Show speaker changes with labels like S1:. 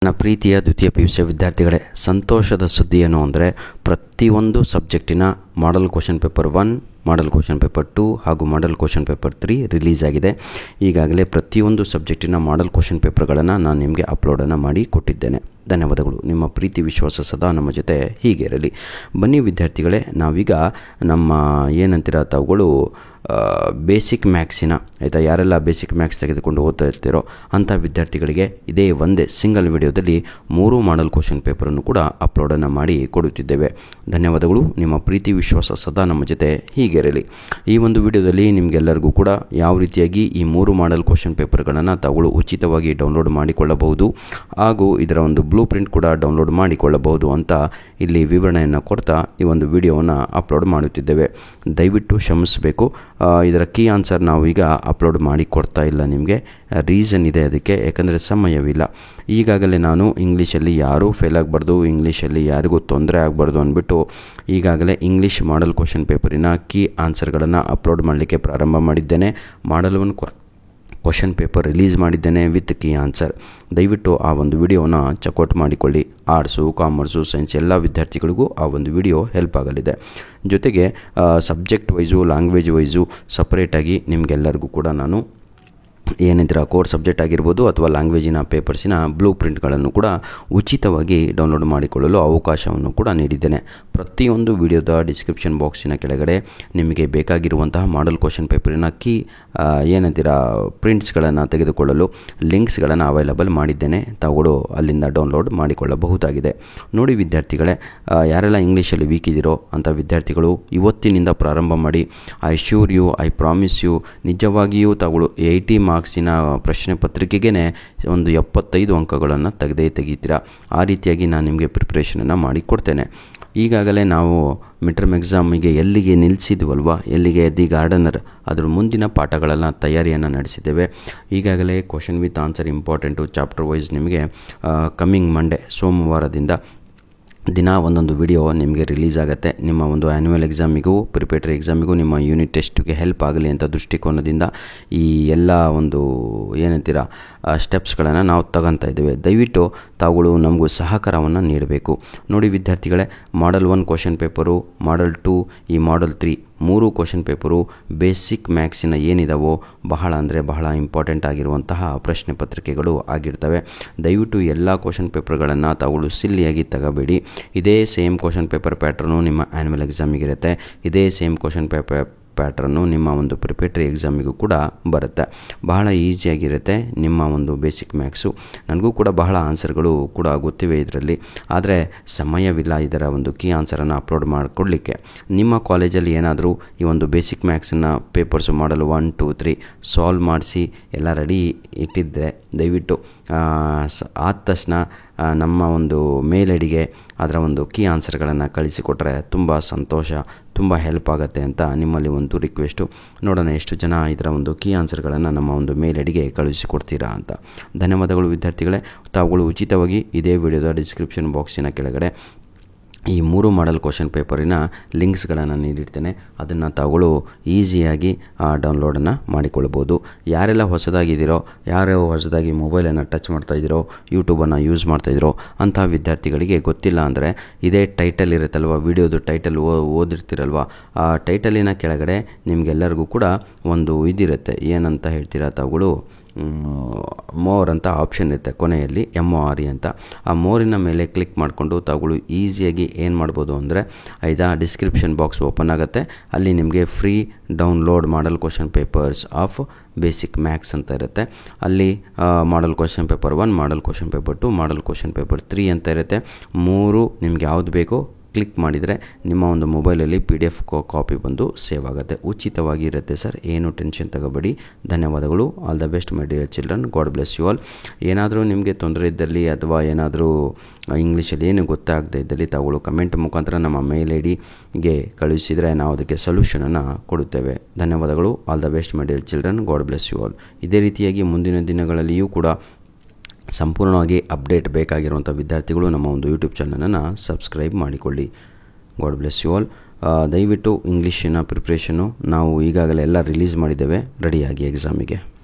S1: ನನ್ನ ಪ್ರೀತಿಯ ದ್ವಿತೀಯ PUC ವಿದ್ಯಾರ್ಥಿಗಳೇ, ಸಂತೋಷದ ಸುದ್ದಿ ಏನು ಅಂದರೆ ಪ್ರತಿಯೊಂದು ಸಬ್ಜೆಕ್ಟಿನ model question paper 1, model question paper 2 ಹಾಗೂ ಮಾಡೆಲ್ ಕ್ವಶನ್ ಪೇಪರ್ 3 ರಿಲೀಸ್ ಆಗಿದೆ. ಈಗಾಗಲೇ ಪ್ರತಿಯೊಂದು ಸಬ್ಜೆಕ್ಟಿನ ಮಾಡೆಲ್ ಕ್ವಶನ್ ಪೇಪರ್ಗಳನ್ನು ನಾನು ನಿಮಗೆ ಅಪ್ಲೋಡನ್ನು ಮಾಡಿ ಕೊಟ್ಟಿದ್ದೇನೆ. ಧನ್ಯವಾದಗಳು. ನಿಮ್ಮ ಪ್ರೀತಿ ವಿಶ್ವಾಸ ಸದಾ ನಮ್ಮ ಜೊತೆ ಹೀಗೆ ಇರಲಿ. ಬನ್ನಿ ವಿದ್ಯಾರ್ಥಿಗಳೇ, ನಾವೀಗ ನಮ್ಮ ಏನಂತೀರ ತಾವುಗಳು ಬೇಸಿಕ್ ಮ್ಯಾಕ್ಸಿನ ಆಯಿತಾ, ಯಾರೆಲ್ಲ ಬೇಸಿಕ್ ಮ್ಯಾಕ್ಸ್ ತೆಗೆದುಕೊಂಡು ಓದ್ತಾ ಇರ್ತೀರೋ ಅಂಥ ವಿದ್ಯಾರ್ಥಿಗಳಿಗೆ ಇದೇ ಒಂದೇ ಸಿಂಗಲ್ ವಿಡಿಯೋದಲ್ಲಿ 3 ಮಾಡೆಲ್ ಕ್ವಶನ್ ಪೇಪರನ್ನು ಕೂಡ ಅಪ್ಲೋಡನ್ನು ಮಾಡಿ ಕೊಡುತ್ತಿದ್ದೇವೆ. ಧನ್ಯವಾದಗಳು. ನಿಮ್ಮ ಪ್ರೀತಿ ವಿಶ್ವಾಸ ಸದಾ ನಮ್ಮ ಜೊತೆ ಹೀಗೆ ಇರಲಿ. ಈ ಒಂದು ವಿಡಿಯೋದಲ್ಲಿ ನಿಮಗೆಲ್ಲರಿಗೂ ಕೂಡ ಯಾವ ರೀತಿಯಾಗಿ ಈ 3 ಮಾಡೆಲ್ ಕ್ವಶನ್ ಪೇಪರ್ಗಳನ್ನು ತಾವುಗಳು ಉಚಿತವಾಗಿ ಡೌನ್ಲೋಡ್ ಮಾಡಿಕೊಳ್ಳಬಹುದು ಹಾಗೂ ಇದರ ಒಂದು ಬ್ಲೂ ಪ್ರಿಂಟ್ ಕೂಡ ಡೌನ್ಲೋಡ್ ಮಾಡಿಕೊಳ್ಳಬಹುದು ಅಂತ ಇಲ್ಲಿ ವಿವರಣೆಯನ್ನು ಕೊಡ್ತಾ ಈ ಒಂದು ವಿಡಿಯೋವನ್ನು ಅಪ್ಲೋಡ್ ಮಾಡುತ್ತಿದ್ದೇವೆ. ದಯವಿಟ್ಟು ಕ್ಷಮಿಸಬೇಕು. ಇದರ ಕೀ ಆನ್ಸರ್ ನಾವು ಈಗ ಅಪ್ಲೋಡ್ ಮಾಡಿ ಕೊಡ್ತಾ ಇಲ್ಲ. ನಿಮಗೆ ರೀಸನ್ ಇದೆ ಅದಕ್ಕೆ, ಯಾಕಂದರೆ ಸಮಯವಿಲ್ಲ. ಈಗಾಗಲೇ ನಾನು ಇಂಗ್ಲೀಷಲ್ಲಿ ಯಾರೂ ಫೇಲ್ ಆಗಬಾರ್ದು, ಇಂಗ್ಲೀಷಲ್ಲಿ ಯಾರಿಗೂ ತೊಂದರೆ ಆಗಬಾರ್ದು ಅಂದ್ಬಿಟ್ಟು ಈಗಾಗಲೇ ಇಂಗ್ಲೀಷ್ ಮಾಡೆಲ್ ಕ್ವಶನ್ ಪೇಪರಿನ ಕೀ ಆನ್ಸರ್ಗಳನ್ನು ಅಪ್ಲೋಡ್ ಮಾಡಲಿಕ್ಕೆ ಪ್ರಾರಂಭ ಮಾಡಿದ್ದೇನೆ. ಮಾಡೆಲ್ 1 ಕ್ವಶನ್ ಪೇಪರ್ ರಿಲೀಸ್ ಮಾಡಿದ್ದೇನೆ ವಿತ್ ಕೀ ಆನ್ಸರ್. ದಯವಿಟ್ಟು ಆ ಒಂದು ವಿಡಿಯೋನ ಚೆಕ್ಔಟ್ ಮಾಡಿಕೊಳ್ಳಿ. ಆರ್ಟ್ಸು, ಕಾಮರ್ಸು, ಸೈನ್ಸ್ ಎಲ್ಲ ವಿದ್ಯಾರ್ಥಿಗಳಿಗೂ ಆ ಒಂದು ವಿಡಿಯೋ ಹೆಲ್ಪ್ ಆಗಲಿದೆ. ಜೊತೆಗೆ ಸಬ್ಜೆಕ್ಟ್ ವೈಸು, ಲ್ಯಾಂಗ್ವೇಜ್ ವೈಸು ಸಪ್ರೇಟಾಗಿ ನಿಮಗೆಲ್ಲರಿಗೂ ಕೂಡ ನಾನು ಏನಿದ್ರೆ ಕೋರ್ ಸಬ್ಜೆಕ್ಟ್ ಆಗಿರ್ಬೋದು ಅಥವಾ ಲ್ಯಾಂಗ್ವೇಜಿನ ಪೇಪರ್ಸಿನ ಬ್ಲೂ ಪ್ರಿಂಟ್ಗಳನ್ನು ಕೂಡ ಉಚಿತವಾಗಿ ಡೌನ್ಲೋಡ್ ಮಾಡಿಕೊಳ್ಳಲು ಅವಕಾಶವನ್ನು ಕೂಡ ನೀಡಿದ್ದೇನೆ. ಪ್ರತಿಯೊಂದು ವಿಡಿಯೋದ ಡಿಸ್ಕ್ರಿಪ್ಷನ್ ಬಾಕ್ಸಿನ ಕೆಳಗಡೆ ನಿಮಗೆ ಬೇಕಾಗಿರುವಂತಹ ಮಾಡೆಲ್ ಕ್ವಶನ್ ಪೇಪರಿನ ಕೀ ಏನಂತೀರ ಪ್ರಿಂಟ್ಸ್ಗಳನ್ನು ತೆಗೆದುಕೊಳ್ಳಲು ಲಿಂಕ್ಸ್ಗಳನ್ನು ಅವೈಲಬಲ್ ಮಾಡಿದ್ದೇನೆ. ತಾವುಗಳು ಅಲ್ಲಿಂದ ಡೌನ್ಲೋಡ್ ಮಾಡಿಕೊಳ್ಳಬಹುದಾಗಿದೆ. ನೋಡಿ ವಿದ್ಯಾರ್ಥಿಗಳೇ, ಯಾರೆಲ್ಲ ಇಂಗ್ಲೀಷಲ್ಲಿ ವೀಕ್ ಇದ್ದೀರೋ ಅಂಥ ವಿದ್ಯಾರ್ಥಿಗಳು ಇವತ್ತಿನಿಂದ ಪ್ರಾರಂಭ ಮಾಡಿ. I sure you, I promise you, ನಿಜವಾಗಿಯೂ ತಾವುಗಳು 80 ಮಾರ್ಕ್ಸಿನ ಪ್ರಶ್ನೆ ಪತ್ರಿಕೆಗೇ ಒಂದು 75 ಅಂಕಗಳನ್ನು ತೆಗಿತೀರಾ. ಆ ರೀತಿಯಾಗಿ ನಾನು ನಿಮಗೆ ಪ್ರಿಪ್ರೇಷನನ್ನು ಮಾಡಿಕೊಡ್ತೇನೆ. ಈಗಾಗಲೇ ನಾವು ಮಿಡ್ ಟರ್ಮ್ ಎಕ್ಸಾಮಿಗೆ ಎಲ್ಲಿಗೆ ನಿಲ್ಲಿಸಿದ್ವಲ್ವ, ಎಲ್ಲಿಗೆ ದಿ ಗಾರ್ಡನರ್, ಅದರ ಮುಂದಿನ ಪಾಠಗಳೆಲ್ಲ ತಯಾರಿಯನ್ನು ನಡೆಸಿದ್ದೇವೆ. ಈಗಾಗಲೇ question with answer important chapter wise ನಿಮಗೆ ಕಮ್ಮಿಂಗ್ ಮಂಡೇ ಸೋಮವಾರದಿಂದ ದಿನ ಒಂದೊಂದು ವಿಡಿಯೋ ನಿಮಗೆ ರಿಲೀಸ್ ಆಗುತ್ತೆ. ನಿಮ್ಮ ಒಂದು ಆ್ಯನ್ಯುವಲ್ ಎಕ್ಸಾಮಿಗೂ, ಪ್ರಿಪೇಟರಿ ಎಕ್ಸಾಮಿಗೂ, ನಿಮ್ಮ ಯೂನಿಟ್ ಟೆಸ್ಟ್ಗೆ ಹೆಲ್ಪ್ ಆಗಲಿ ಅಂತ ದೃಷ್ಟಿಕೋನದಿಂದ ಈ ಎಲ್ಲ ಒಂದು ಏನಂತೀರ ಸ್ಟೆಪ್ಸ್ಗಳನ್ನು ನಾವು ತಗೊತಾ ಇದ್ದೇವೆ. ದಯವಿಟ್ಟು ತಾವುಗಳು ನಮಗೂ ಸಹಕಾರವನ್ನು ನೀಡಬೇಕು. ನೋಡಿ ವಿದ್ಯಾರ್ಥಿಗಳೇ, ಮಾಡೆಲ್ 1 ಕ್ವಶನ್ ಪೇಪರು, ಮಾಡೆಲ್ 2, ಈ ಮಾಡೆಲ್ 3 3 ಕ್ವಶನ್ ಪೇಪರು ಬೇಸಿಕ್ ಮ್ಯಾಕ್ಸಿನ ಏನಿದಾವೋ ಬಹಳ ಅಂದರೆ ಬಹಳ ಇಂಪಾರ್ಟೆಂಟ್ ಆಗಿರುವಂತಹ ಪ್ರಶ್ನೆ ಪತ್ರಿಕೆಗಳು ಆಗಿರ್ತವೆ. ದಯವಿಟ್ಟು ಎಲ್ಲ ಕ್ವಶನ್ ಪೇಪರ್ಗಳನ್ನು ತಾವುಗಳು ಸಿಲ್ಲಿಯಾಗಿ ತಗೋಬೇಡಿ. ಇದೇ ಸೇಮ್ ಕ್ವಶನ್ ಪೇಪರ್ ಪ್ಯಾಟ್ರನು ನಿಮ್ಮ ಆ್ಯನ್ಯುವಲ್ ಎಕ್ಸಾಮಿಗಿರುತ್ತೆ. ಇದೇ ಸೇಮ್ ಕ್ವಶನ್ ಪೇಪರ್ ಪ್ಯಾಟ್ರನ್ನು ನಿಮ್ಮ ಒಂದು ಪ್ರಿಪೇಟರಿ ಎಕ್ಸಾಮಿಗೂ ಕೂಡ ಬರುತ್ತೆ. ಬಹಳ ಈಸಿಯಾಗಿರುತ್ತೆ ನಿಮ್ಮ ಒಂದು ಬೇಸಿಕ್ ಮ್ಯಾಕ್ಸು. ನನಗೂ ಕೂಡ ಬಹಳ ಆನ್ಸರ್ಗಳು ಕೂಡ ಗೊತ್ತಿವೆ ಇದರಲ್ಲಿ, ಆದರೆ ಸಮಯವಿಲ್ಲ ಇದರ ಒಂದು ಕೀ ಆನ್ಸರನ್ನು ಅಪ್ಲೋಡ್ ಮಾಡಿಕೊಡ್ಲಿಕ್ಕೆ. ನಿಮ್ಮ ಕಾಲೇಜಲ್ಲಿ ಏನಾದರೂ ಈ ಒಂದು ಬೇಸಿಕ್ ಮ್ಯಾಕ್ಸನ್ನು ಪೇಪರ್ಸು ಮಾಡಲ್ 1, 2, 3 ಸಾಲ್ವ್ ಮಾಡಿಸಿ ಎಲ್ಲ ರೆಡಿ ಇಟ್ಟಿದ್ದೆ. ದಯವಿಟ್ಟು ಆದ ತಕ್ಷಣ ನಮ್ಮ ಒಂದು ಮೇಲ್ ಐಡಿಗೆ ಅದರ ಒಂದು ಕೀ ಆನ್ಸರ್ಗಳನ್ನು ಕಳಿಸಿಕೊಟ್ರೆ ತುಂಬ ಸಂತೋಷ, ತುಂಬ ಹೆಲ್ಪ್ ಆಗುತ್ತೆ ಅಂತ ನಿಮ್ಮಲ್ಲಿ ಒಂದು ರಿಕ್ವೆಸ್ಟು. ನೋಡೋಣ ಎಷ್ಟು ಜನ ಇದರ ಒಂದು ಕೀ ಆನ್ಸರ್ಗಳನ್ನು ನಮ್ಮ ಒಂದು ಮೇಲ್ ಐಡಿಗೆ ಕಳುಹಿಸಿಕೊಡ್ತೀರಾ ಅಂತ. ಧನ್ಯವಾದಗಳು ವಿದ್ಯಾರ್ಥಿಗಳೇ. ತಾವುಗಳು ಉಚಿತವಾಗಿ ಇದೇ ವಿಡಿಯೋದ ಡಿಸ್ಕ್ರಿಪ್ಷನ್ ಬಾಕ್ಸಿನ ಕೆಳಗಡೆ ಈ 3 ಮಾಡೆಲ್ ಕ್ವಶನ್ ಪೇಪರಿನ ಲಿಂಕ್ಸ್ಗಳನ್ನು ನೀಡಿರ್ತೇನೆ. ಅದನ್ನು ತಾವುಗಳು ಈಸಿಯಾಗಿ ಡೌನ್ಲೋಡನ್ನು ಮಾಡಿಕೊಳ್ಬೋದು. ಯಾರೆಲ್ಲ ಹೊಸದಾಗಿದ್ದೀರೋ, ಯಾರು ಹೊಸದಾಗಿ ಮೊಬೈಲನ್ನು ಟಚ್ ಮಾಡ್ತಾಯಿದ್ದೀರೋ, ಯೂಟ್ಯೂಬನ್ನು ಯೂಸ್ ಮಾಡ್ತಾಯಿದ್ದೀರೋ ಅಂಥ ವಿದ್ಯಾರ್ಥಿಗಳಿಗೆ ಗೊತ್ತಿಲ್ಲ ಅಂದರೆ ಇದೇ ಟೈಟಲ್ ಇರುತ್ತಲ್ವ, ವಿಡಿಯೋದು ಟೈಟಲ್ ಓದಿರ್ತೀರಲ್ವ, ಆ ಟೈಟಲಿನ ಕೆಳಗಡೆ ನಿಮಗೆಲ್ಲರಿಗೂ ಕೂಡ ಒಂದು ಇದಿರುತ್ತೆ. ಏನಂತ ಹೇಳ್ತೀರಾ ತಾವುಗಳು, ಮೋರ್ ಅಂತ ಆಪ್ಷನ್ ಇರುತ್ತೆ ಕೊನೆಯಲ್ಲಿ, MORE ಅಂತ. ಆ ಮೋರಿನ ಮೇಲೆ ಕ್ಲಿಕ್ ಮಾಡಿಕೊಂಡು ತಾವುಗಳು ಈಸಿಯಾಗಿ ಏನು ಮಾಡ್ಬೋದು ಅಂದರೆ ಡಿಸ್ಕ್ರಿಪ್ಷನ್ ಬಾಕ್ಸ್ ಓಪನ್ ಆಗುತ್ತೆ. ಅಲ್ಲಿ ನಿಮಗೆ free download model question papers of basic Max ಅಂತ ಇರುತ್ತೆ. ಅಲ್ಲಿ model question paper 1, model question paper 2, model question paper 3 ಅಂತ ಇರುತ್ತೆ. 3 ನಿಮ್ಗೆ ಯಾವುದು ಬೇಕೋ ಕ್ಲಿಕ್ ಮಾಡಿದರೆ ನಿಮ್ಮ ಒಂದು ಮೊಬೈಲಲ್ಲಿ PDF ಕಾಪಿ ಬಂದು ಸೇವ್ ಆಗುತ್ತೆ. ಉಚಿತವಾಗಿ ಇರುತ್ತೆ ಸರ್, ಏನು ಟೆನ್ಷನ್ ತಗೋಬೇಡಿ. ಧನ್ಯವಾದಗಳು. All the best my dear children. God bless you all. ಏನಾದರೂ ನಿಮಗೆ ತೊಂದರೆ ಇದ್ದಲ್ಲಿ ಅಥವಾ ಏನಾದರೂ ಇಂಗ್ಲೀಷಲ್ಲಿ ಏನು ಗೊತ್ತಾಗದೇ ಇದ್ದಲ್ಲಿ ತಾವುಗಳು ಕಮೆಂಟ್ ಮುಖಾಂತರ ನಮ್ಮ ಮೇಲ್ ಐಡಿಗೆ ಕಳುಹಿಸಿದರೆ ನಾವು ಅದಕ್ಕೆ ಸೊಲ್ಯೂಷನನ್ನು ಕೊಡುತ್ತೇವೆ. ಧನ್ಯವಾದಗಳು. All the best my dear children. God bless you all. ಇದೇ ರೀತಿಯಾಗಿ ಮುಂದಿನ ದಿನಗಳಲ್ಲಿಯೂ ಕೂಡ ಸಂಪೂರ್ಣವಾಗಿ ಅಪ್ಡೇಟ್ ಬೇಕಾಗಿರುವಂಥ ವಿದ್ಯಾರ್ಥಿಗಳು ನಮ್ಮ ಒಂದು ಯೂಟ್ಯೂಬ್ ಚಾನಲನ್ನು ಸಬ್ಸ್ಕ್ರೈಬ್ ಮಾಡಿಕೊಳ್ಳಿ. God bless you all. ದಯವಿಟ್ಟು ಇಂಗ್ಲೀಷಿನ ಪ್ರಿಪ್ರೇಷನ್ನು ನಾವು ಈಗಾಗಲೇ ಎಲ್ಲ ರಿಲೀಸ್ ಮಾಡಿದ್ದೇವೆ. ರೆಡಿಯಾಗಿ ಎಕ್ಸಾಮಿಗೆ.